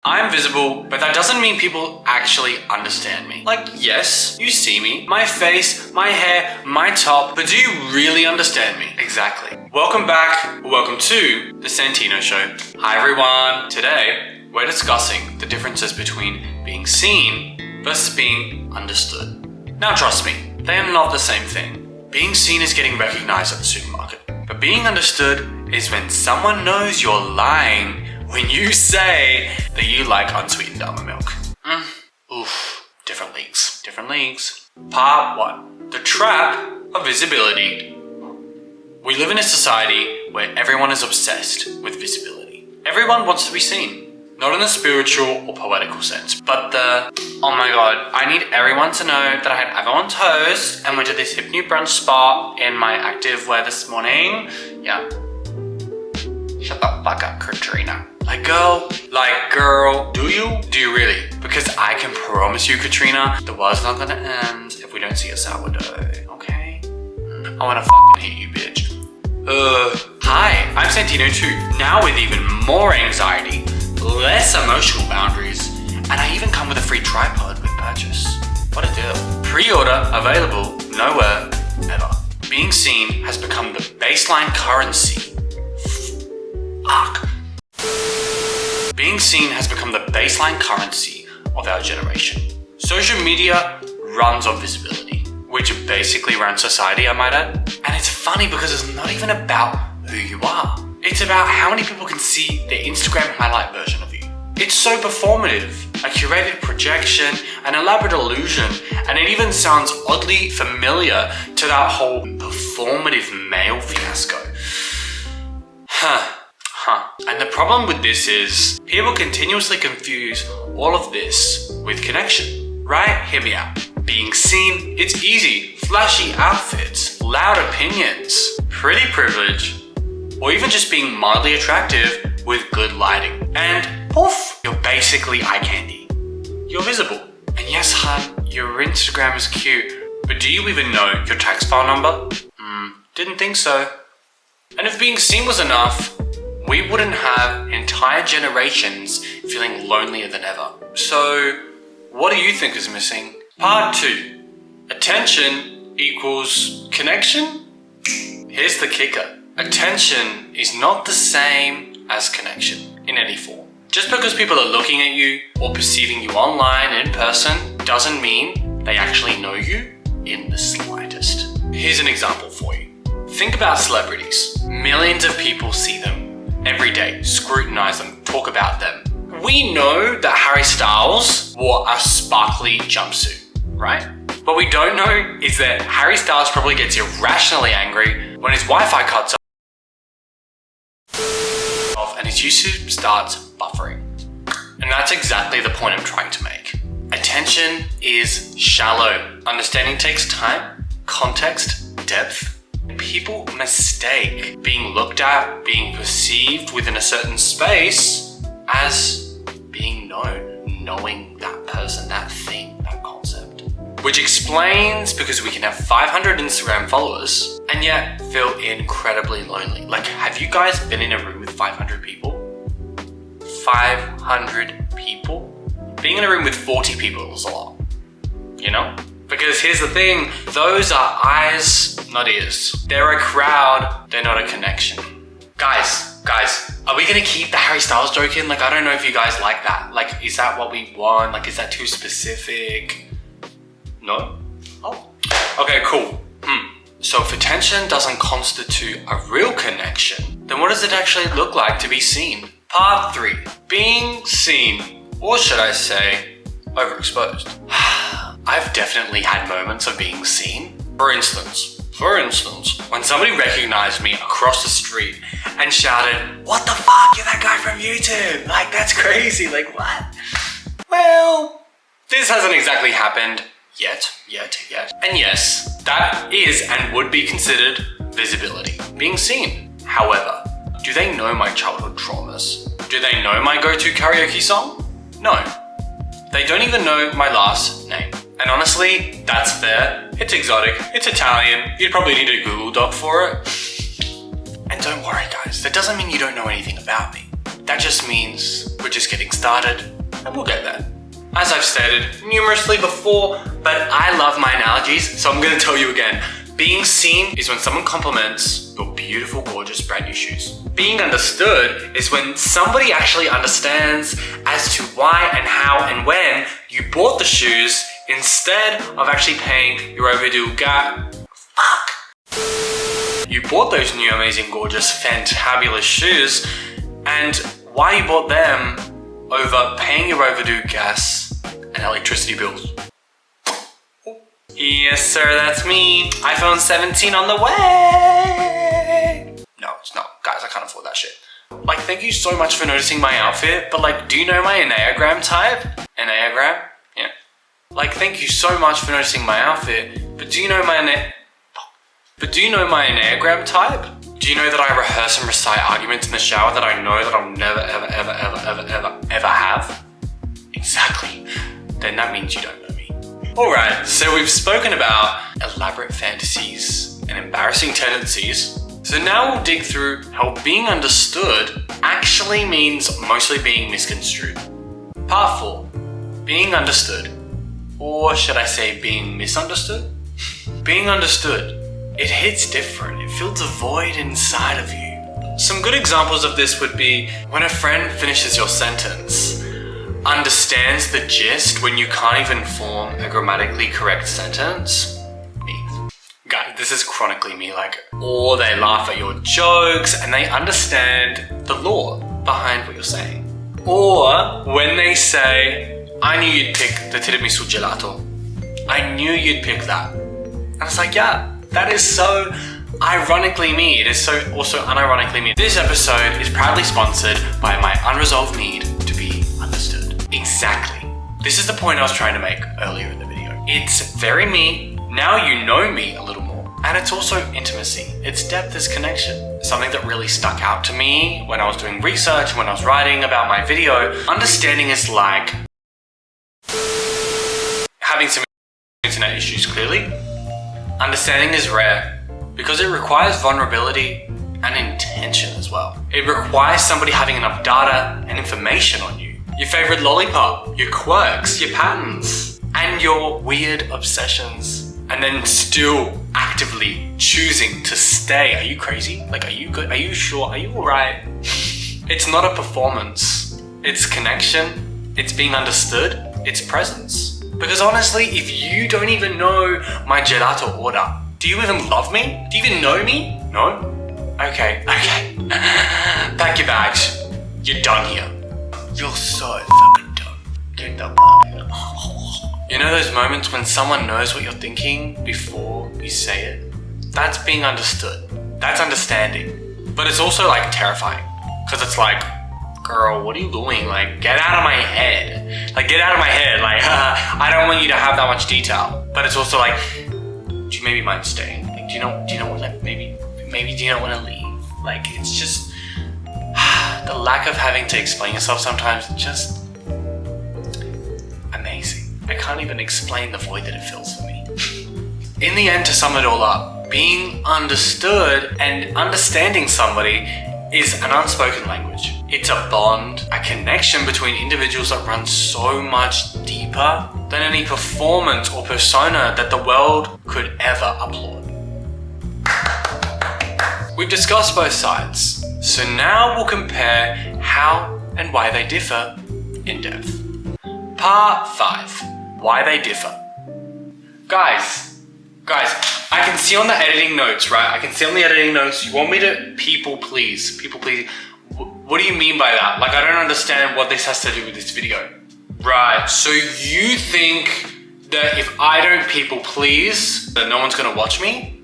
I'm visible, but that doesn't mean people actually understand me. Like, yes, you see me, my face, my hair, my top, but do you really understand me? Exactly. Welcome back, welcome to the Santino Show. Hi everyone. Today, we're discussing the differences between being seen versus being understood. Now trust me, they are not the same thing. Being seen is getting recognized at the supermarket, but being understood is when someone knows you're lying when you say that you like unsweetened almond milk. Oof, different leagues, different leagues. Part 1, the trap of visibility. We live in a society where everyone is obsessed with visibility. Everyone wants to be seen, not in a spiritual or poetical sense, but oh my god, I need everyone to know that I had Avo on toast and went to this hip new brunch spot in my active wear this morning. Yeah. Shut the fuck up, Katrina. Like girl, do you? Do you really? Because I can promise you, Katrina, the world's not gonna end if we don't see a sourdough, okay? I wanna fucking hit you, bitch. Hi, I'm Santino too, now with even more anxiety, less emotional boundaries, and I even come with a free tripod with purchase. What a deal. Pre-order available nowhere ever. Being seen has become the baseline currency. Fuck. Being seen has become the baseline currency of our generation. Social media runs on visibility, which basically runs society, I might add. And it's funny because it's not even about who you are. It's about how many people can see the Instagram highlight version of you. It's so performative, a curated projection, an elaborate illusion, and it even sounds oddly familiar to that whole performative male fiasco. And the problem with this is people continuously confuse all of this with connection, right? Hear me out. Being seen, it's easy. Flashy outfits, loud opinions, pretty privilege, or even just being mildly attractive with good lighting. And poof, you're basically eye candy. You're visible. And yes, hun, your Instagram is cute, but do you even know your tax file number? Didn't think so. And if being seen was enough, we wouldn't have entire generations feeling lonelier than ever. So, what do you think is missing? Part 2. Attention equals connection? Here's the kicker. Attention is not the same as connection in any form. Just because people are looking at you or perceiving you online and in person doesn't mean they actually know you in the slightest. Here's an example for you. Think about celebrities. Millions of people see them every day, scrutinize them, talk about them. We know that Harry Styles wore a sparkly jumpsuit, right? What we don't know is that Harry Styles probably gets irrationally angry when his Wi-Fi cuts off and his YouTube starts buffering. And that's exactly the point I'm trying to make. Attention is shallow. Understanding takes time, context, depth. People mistake being looked at, being perceived within a certain space as being known, knowing that person, that thing, that concept. Which explains because we can have 500 Instagram followers and yet feel incredibly lonely. Like, have you guys been in a room with 500 people? 500 people? Being in a room with 40 people is a lot, you know? Because here's the thing, those are eyes, not ears. They're a crowd, they're not a connection. Guys, are we gonna keep the Harry Styles joke in? Like, I don't know if you guys like that. Like, is that what we want? Like, is that too specific? No? Oh, okay, cool. So if attention doesn't constitute a real connection, then what does it actually look like to be seen? Part 3, being seen, or should I say, overexposed. I've definitely had moments of being seen. For instance, when somebody recognized me across the street and shouted, "What the fuck, you're that guy from YouTube? Like, that's crazy, like what?" Well, this hasn't exactly happened yet. And yes, that is and would be considered visibility, being seen. However, do they know my childhood traumas? Do they know my go-to karaoke song? No. They don't even know my last name. And honestly, that's fair. It's exotic, it's Italian, you'd probably need a Google Doc for it. And don't worry guys, that doesn't mean you don't know anything about me. That just means we're just getting started and we'll get there. As I've stated numerously before, but I love my analogies, so I'm gonna tell you again. Being seen is when someone compliments your beautiful, gorgeous, brand new shoes. Being understood is when somebody actually understands as to why and how and when you bought the shoes instead of actually paying your overdue You bought those new, amazing, gorgeous, fantabulous shoes, and why you bought them over paying your overdue gas and electricity bills. Yes, sir, that's me. iPhone 17 on the way. No, it's not. Guys, I can't afford that shit. Like, thank you so much for noticing my outfit, but like, do you know my Enneagram type? Enneagram? Yeah. Like, thank you so much for noticing my outfit, but do you know my Enneagram type? Do you know that I rehearse and recite arguments in the shower that I know that I'll never, ever have? Exactly. Then that means you don't know me. Alright, so we've spoken about elaborate fantasies and embarrassing tendencies. So now we'll dig through how being understood actually means mostly being misconstrued. Part 4. Being understood. Or should I say being misunderstood? Being understood. It hits different. It fills a void inside of you. Some good examples of this would be when a friend finishes your sentence, understands the gist when you can't even form a grammatically correct sentence. Me. Guys, this is chronically me, or they laugh at your jokes and they understand the lore behind what you're saying. Or when they say, I knew you'd pick the tiramisu gelato. I knew you'd pick that. And it's like, yeah, that is so ironically me. It is so also unironically me. This episode is proudly sponsored by my unresolved need to be understood. Exactly. This is the point I was trying to make earlier in the video. It's very me. Now you know me a little more. And it's also intimacy. It's depth is connection. Something that really stuck out to me when I was doing research, when I was writing about my video. Understanding is like having some internet issues, clearly. Understanding is rare because it requires vulnerability and intention as well. It requires somebody having enough data and information on you. Your favorite lollipop, your quirks, your patterns, and your weird obsessions. And then still actively choosing to stay. Are you crazy? Are you good? Are you sure? Are you alright? It's not a performance. It's connection. It's being understood. It's presence. Because honestly, if you don't even know my gelato order, do you even love me? Do you even know me? No? Okay. Pack your bags. You're done here. You're so fucking done. Get the fuck out. You know those moments when someone knows what you're thinking before you say it? That's being understood. That's understanding. But it's also terrifying. Because it's like, girl, what are you doing? Get out of my head. Get out of my head. I don't want you to have that much detail. But it's also do you maybe mind staying? Do you not want to, maybe do you not want to leave? It's just, the lack of having to explain yourself sometimes, just amazing. I can't even explain the void that it fills for me. In the end, to sum it all up, being understood and understanding somebody is an unspoken language. It's a bond, a connection between individuals that runs so much deeper than any performance or persona that the world could ever applaud. We've discussed both sides, so now we'll compare how and why they differ in depth. Part 5, why they differ. Guys, I can see on the editing notes, right? I can see on the editing notes, you want me to people please. What do you mean by that? I don't understand what this has to do with this video. Right, so you think that if I don't people please, that no one's gonna watch me?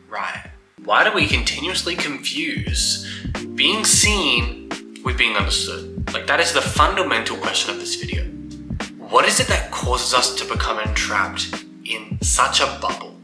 Right. Why do we continuously confuse being seen with being understood? That is the fundamental question of this video. What is it that causes us to become entrapped in such a bubble?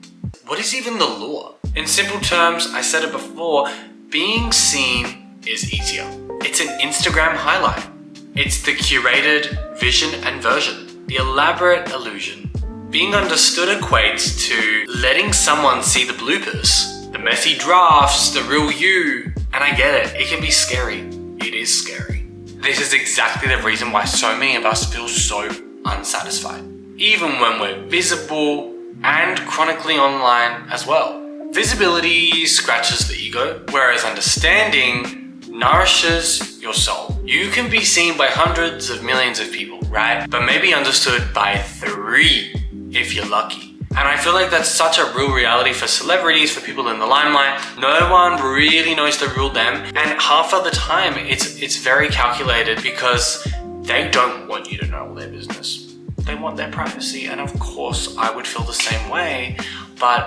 What is even the lure? In simple terms, I said it before, being seen is easier. It's an Instagram highlight. It's the curated vision and version, the elaborate illusion. Being understood equates to letting someone see the bloopers, the messy drafts, the real you. And I get it, it can be scary. It is scary. This is exactly the reason why so many of us feel so unsatisfied, even when we're visible and chronically online as well. Visibility scratches the ego, whereas understanding nourishes your soul. You can be seen by hundreds of millions of people, right? But maybe understood by 3 if you're lucky. And I feel like that's such a real reality for celebrities, for people in the limelight. No one really knows the real them, and half of the time it's very calculated because they don't want you to know all their business. They want their privacy, and of course I would feel the same way, but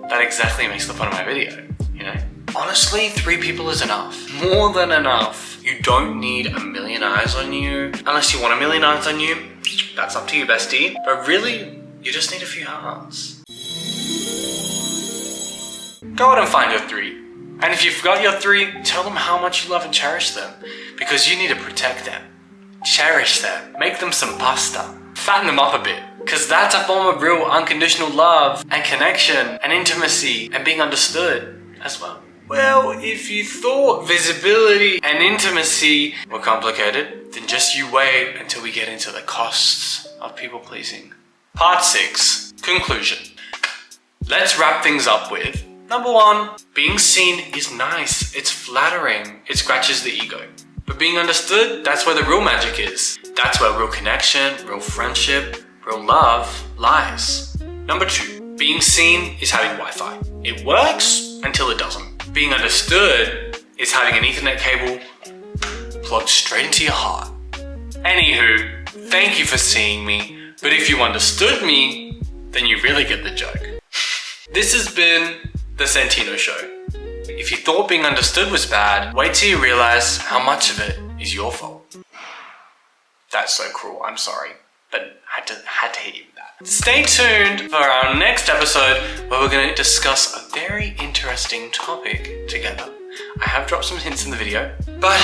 that exactly makes the point of my video, you know? Honestly, 3 people is enough. More than enough. You don't need a million eyes on you. Unless you want a million eyes on you, that's up to you, bestie. But really, you just need a few hearts. Go out and find your 3. And if you've got your 3, tell them how much you love and cherish them. Because you need to protect them. Cherish them. Make them some pasta. Fatten them up a bit. Because that's a form of real unconditional love and connection and intimacy and being understood as well. Well, if you thought visibility and intimacy were complicated, then just you wait until we get into the costs of people pleasing. Part 6. Conclusion. Let's wrap things up with number 1. Being seen is nice. It's flattering. It scratches the ego. But being understood, that's where the real magic is. That's where real connection, real friendship, real love lies. Number 2. Being seen is having Wi-Fi. It works until it doesn't. Being understood is having an Ethernet cable plugged straight into your heart. Anywho, thank you for seeing me. But if you understood me, then you really get the joke. This has been the Santino Show. If you thought being understood was bad, wait till you realize how much of it is your fault. That's so cruel, I'm sorry, but had to hit you with that. Stay tuned for our next episode where we're going to discuss a very interesting topic together. I have dropped some hints in the video, but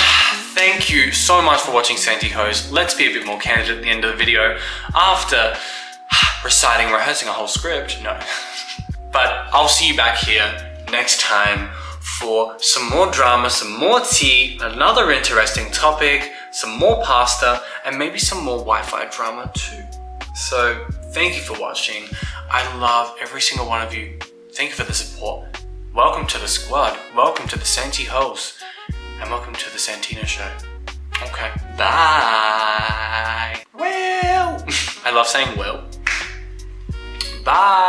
thank you so much for watching Santihoes. Let's be a bit more candid at the end of the video after rehearsing a whole script. No. But I'll see you back here next time for some more drama, some more tea, another interesting topic, some more pasta, and maybe some more Wi-Fi drama too. So thank you for watching. I love every single one of you. Thank you for the support. Welcome to the squad, welcome to the santihoes, and welcome to the Santino Show. Okay, bye. Well, I love saying well. Bye.